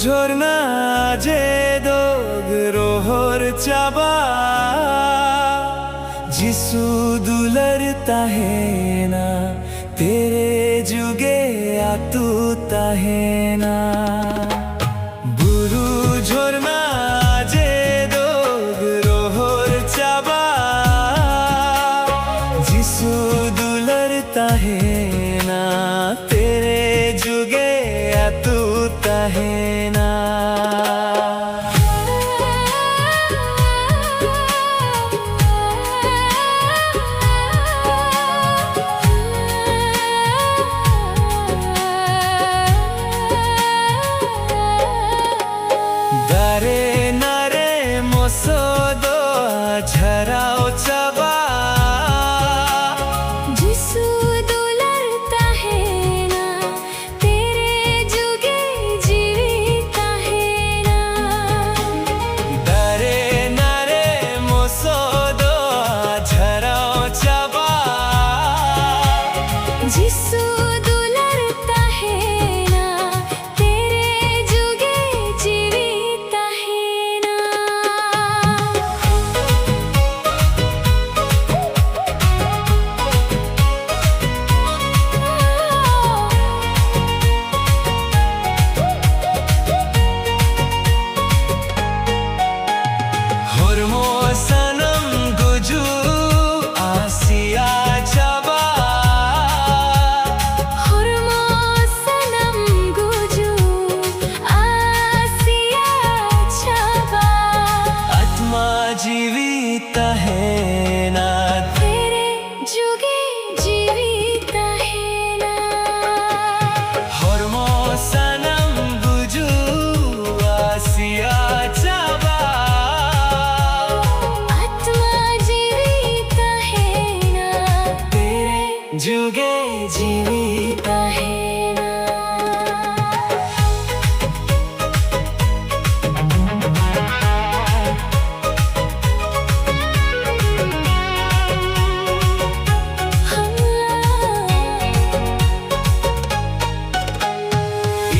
ঝর্ণা যে দোগ রোহর চাবা जिसु दुलरता है ना तेरे जुगे आतू ताहे ना बुरु झरना जे दोग रोहर चाबा जिसु दुलरता है ना तेरे जुगे आतू ताहे ना दारे नारे मोसोदो झराओ चबा जिसु दुलरता है ना तेरे जुगे जीविता है ना दारे नारे मोसोदो झराओ चबा जिसु दुलरता है ना तेरे जुगे जीविता है ना hormo sanam guju आसिया चबा hormo sanam guju आसिया छबा आत्मा जीवित है ना तेरे जुगे जीविता है ना hormo sanam guju आसिया चबा आत्मा जीविता है ना तेरे जुगे जीविता है ना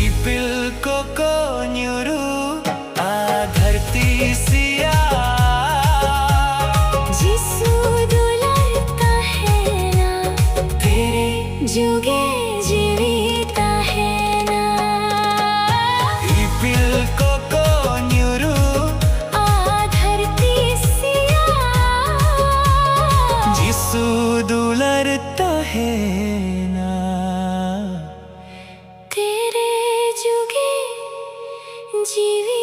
ipil koko nyuru धरती सिया जिसु दुलरता है ना तेरे जुगे जीविता है ना ipil koko nyuru आ धरती सिया जिसु दुलरता है ना तेरे जुगे जीविता